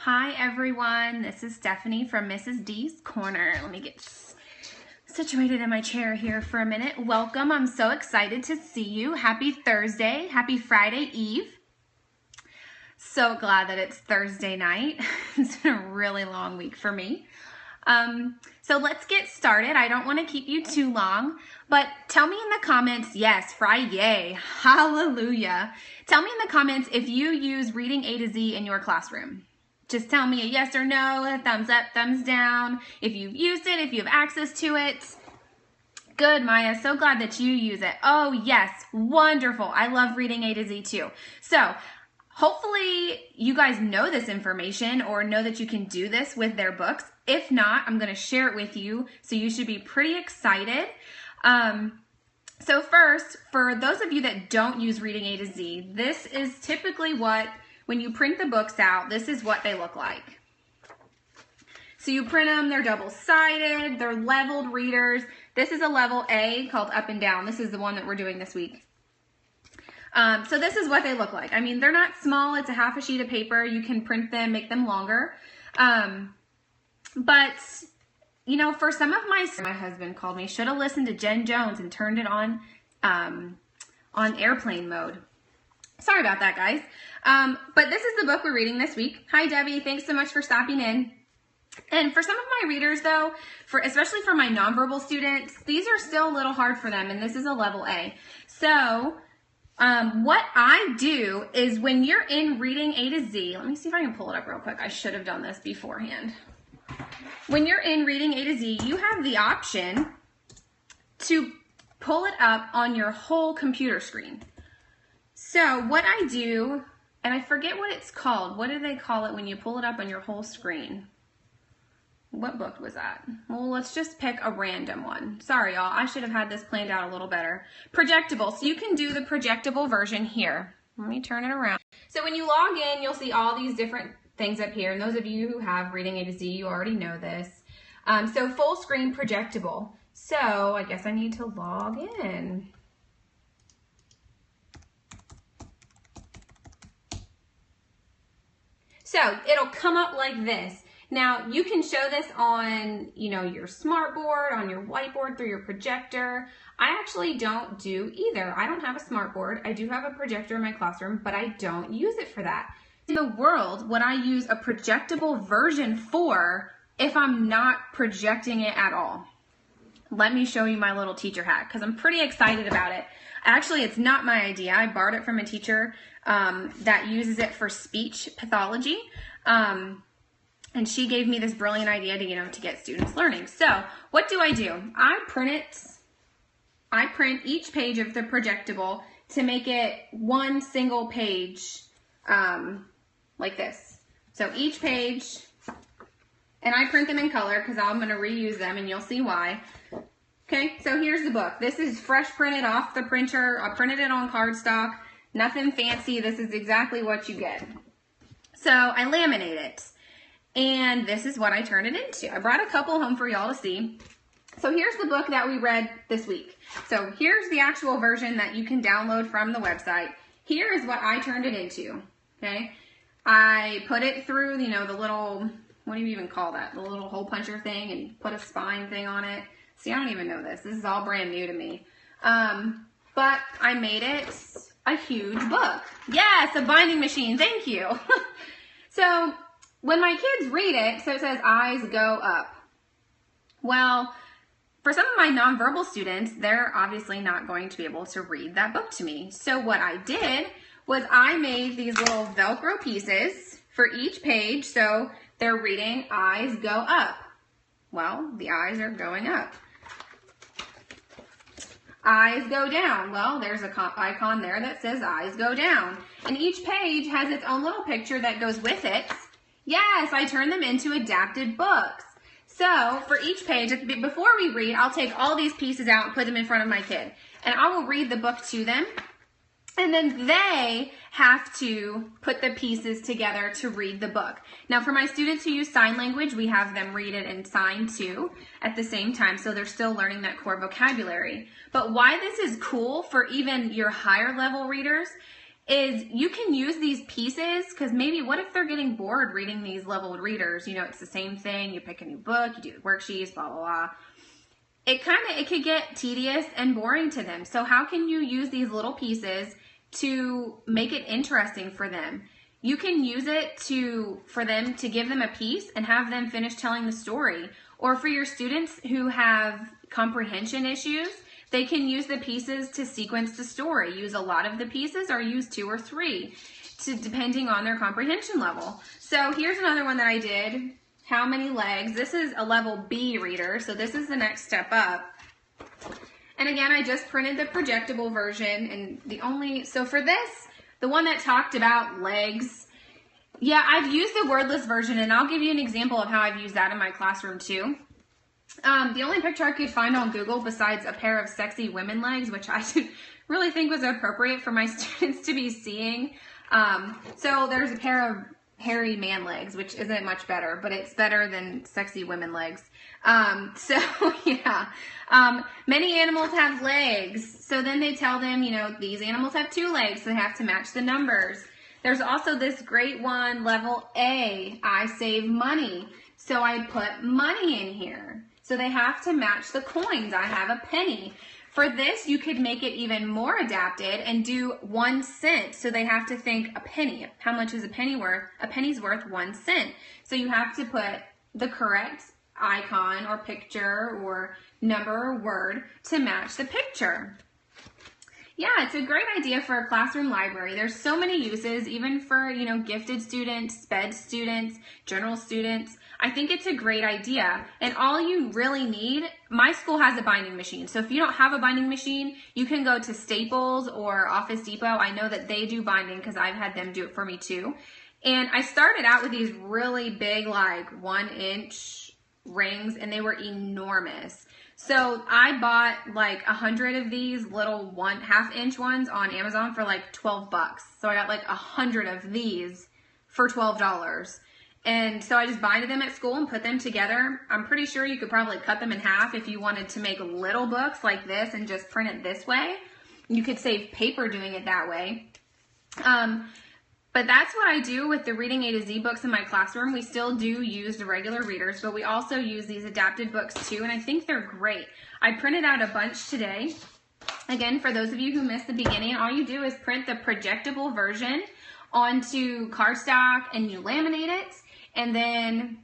Hi everyone, this is Stephanie from Mrs. D's Corner. Let me get situated in my chair here for a minute. Welcome, I'm so excited to see you. Happy Thursday, happy Friday Eve. So glad that it's Thursday night. It's been a really long week for me. So let's get started. I don't want to keep you too long, but tell me in the comments, yes, Friday, hallelujah. Tell me in the comments if you use Reading A to Z in your classroom. Just tell me a yes or no, a thumbs up, thumbs down, if you've used it, if you have access to it. Good, Maya, so glad that you use it. Oh yes, wonderful. I love Reading A to Z too. So hopefully you guys know this information or know that you can do this with their books. If not, I'm going to share it with you, so you should be pretty excited. So first, for those of you that don't use Reading A to Z, this is typically what, when you print the books out, this is what they look like. So you print them, they're double-sided, they're leveled readers. This is a level A called Up and Down. This is the one that we're doing this week. So this is what they look like. I mean, they're not small. It's a half a sheet of paper. You can print them, make them longer. But, you know, for some of my husband called me, should have listened to Jen Jones and turned it on airplane mode. Sorry about that, guys. But this is the book we're reading this week. Hi, Debbie. Thanks so much for stopping in. And for some of my readers, though, especially for my nonverbal students, these are still a little hard for them, and this is a level A. So what I do is when you're in Reading A to Z, let me see if I can pull it up real quick. I should have done this beforehand. When you're in Reading A to Z, you have the option to pull it up on your whole computer screen. So what I do, and I forget what it's called. What do they call it when you pull it up on your whole screen? What book was that? Well, let's just pick a random one. Sorry, y'all. I should have had this planned out a little better. Projectable. So you can do the projectable version here. Let me turn it around. So when you log in, you'll see all these different things up here. And those of you who have Reading A to Z, you already know this. So full screen projectable. So I guess I need to log in. So it'll come up like this. Now you can show this on, your smartboard, on your whiteboard, through your projector. I actually don't do either. I don't have a smartboard. I do have a projector in my classroom, but I don't use it for that. In the world, would I use a projectable version for if I'm not projecting it at all? Let me show you my little teacher hack because I'm pretty excited about it. Actually, it's not my idea. I borrowed it from a teacher that uses it for speech pathology. And she gave me this brilliant idea to get students learning. So what do? I print each page of the projectable to make it one single page like this. So each page, and I print them in color because I'm going to reuse them and you'll see why. Okay, so here's the book. This is fresh printed off the printer. I printed it on cardstock. Nothing fancy. This is exactly what you get. So I laminate it. And this is what I turn it into. I brought a couple home for y'all to see. So here's the book that we read this week. So here's the actual version that you can download from the website. Here is what I turned it into, okay? I put it through, the little, what do you even call that? The little hole puncher thing, and put a spine thing on it. See, I don't even know this. This is all brand new to me. But I made it a huge book. Yes, a binding machine. Thank you. So when my kids read it, so it says eyes go up. Well, for some of my nonverbal students, they're obviously not going to be able to read that book to me. So what I did was I made these little Velcro pieces for each page. So they're reading eyes go up. Well, the eyes are going up. Eyes go down. Well, there's an icon there that says eyes go down. And each page has its own little picture that goes with it. Yes, I turn them into adapted books. So for each page, before we read, I'll take all these pieces out and put them in front of my kid. And I will read the book to them. And then they have to put the pieces together to read the book. Now for my students who use sign language, we have them read it in sign too at the same time, so they're still learning that core vocabulary. But why this is cool for even your higher level readers is you can use these pieces, because maybe what if they're getting bored reading these leveled readers? You know, it's the same thing. You pick a new book, you do the worksheets, blah, blah, blah. It could get tedious and boring to them. So how can you use these little pieces to make it interesting for them? You can use it for them to give them a piece and have them finish telling the story. Or for your students who have comprehension issues, they can use the pieces to sequence the story. Use a lot of the pieces or use 2 or 3, depending on their comprehension level. So here's another one that I did. How many legs? This is a level B reader, so this is the next step up. And again, I just printed the projectable version, and so for this, the one that talked about legs, yeah, I've used the wordless version, and I'll give you an example of how I've used that in my classroom too. The only picture I could find on Google besides a pair of sexy women legs, which I didn't really think was appropriate for my students to be seeing. So there's a pair of hairy man legs, which isn't much better, but it's better than sexy women legs. So yeah, many animals have legs. So then they tell them, you know, these animals have 2 legs, so they have to match the numbers. There's also this great one, level A, I save money. So I put money in here. So they have to match the coins. I have a penny. For this, you could make it even more adapted and do 1 cent. So they have to think a penny. How much is a penny worth? A penny's worth 1 cent. So you have to put the correct icon or picture or number or word to match the picture. Yeah, it's a great idea for a classroom library. There's so many uses, even for, you know, gifted students, SPED students, general students. I think it's a great idea. And all you really need, my school has a binding machine. So if you don't have a binding machine, you can go to Staples or Office Depot. I know that they do binding because I've had them do it for me too. And I started out with these really big, like 1-inch rings, and they were enormous. So I bought like 100 of these little 1/2-inch ones on Amazon for like 12 bucks. So I got like 100 of these for $12. And so I just binded them at school and put them together. I'm pretty sure you could probably cut them in half if you wanted to make little books like this and just print it this way. You could save paper doing it that way. But that's what I do with the Reading A to Z books in my classroom. We still do use the regular readers, but we also use these adapted books too, and I think they're great. I printed out a bunch today. Again, for those of you who missed the beginning, all you do is print the projectable version onto cardstock and you laminate it, and then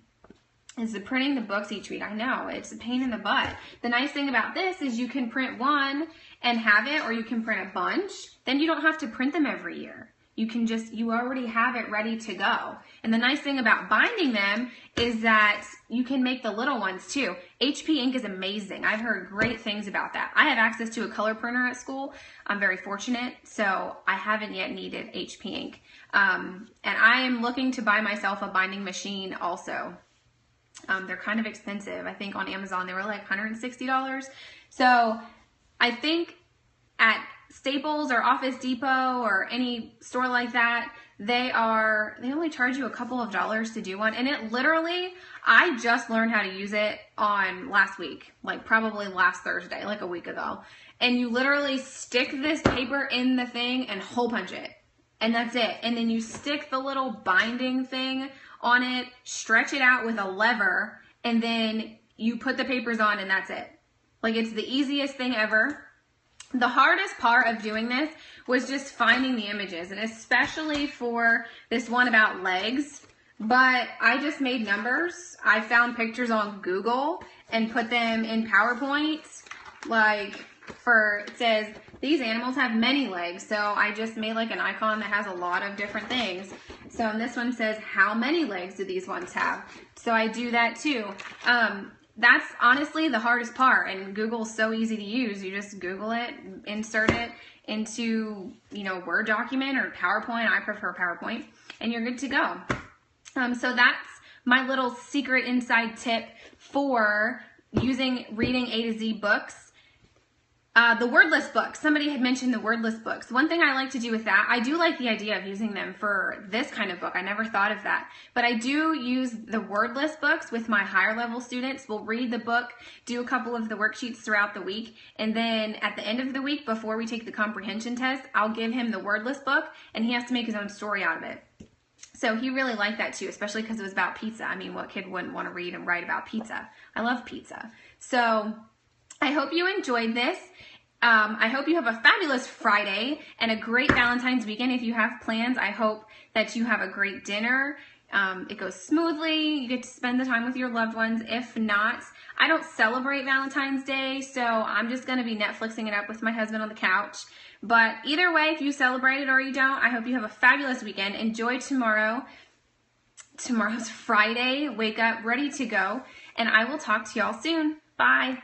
is the printing the books each week. I know, it's a pain in the butt. The nice thing about this is you can print one and have it, or you can print a bunch. Then you don't have to print them every year. You already have it ready to go. And the nice thing about binding them is that you can make the little ones too. HP ink is amazing. I've heard great things about that. I have access to a color printer at school. I'm very fortunate, so I haven't yet needed HP ink. And I am looking to buy myself a binding machine also. They're kind of expensive. I think on Amazon they were like $160. So I think at Staples or Office Depot or any store like that, they only charge you a couple of dollars to do one. And it literally, I just learned how to use it on last week, like probably last Thursday, like a week ago. And you literally stick this paper in the thing and hole punch it. And that's it. And then you stick the little binding thing on it, stretch it out with a lever, and then you put the papers on, and that's it. Like, it's the easiest thing ever. The hardest part of doing this was just finding the images, and especially for this one about legs. But I just made numbers. I found pictures on Google and put them in PowerPoint. Like, it says, these animals have many legs. So I just made like an icon that has a lot of different things. So and this one says, how many legs do these ones have? So I do that too. That's honestly the hardest part, and Google's so easy to use. You just Google it, insert it into, Word document or PowerPoint. I prefer PowerPoint, and you're good to go. So that's my little secret inside tip for using Reading A to Z books. The Wordless books. Somebody had mentioned the Wordless books. One thing I like to do with that, I do like the idea of using them for this kind of book. I never thought of that. But I do use the Wordless books with my higher level students. We'll read the book, do a couple of the worksheets throughout the week, and then at the end of the week, before we take the comprehension test, I'll give him the Wordless book, and he has to make his own story out of it. So he really liked that too, especially because it was about pizza. I mean, what kid wouldn't want to read and write about pizza? I love pizza. So I hope you enjoyed this. I hope you have a fabulous Friday and a great Valentine's weekend. If you have plans, I hope that you have a great dinner. It goes smoothly. You get to spend the time with your loved ones. If not, I don't celebrate Valentine's Day, so I'm just going to be Netflixing it up with my husband on the couch. But either way, if you celebrate it or you don't, I hope you have a fabulous weekend. Enjoy tomorrow. Tomorrow's Friday. Wake up ready to go. And I will talk to y'all soon. Bye.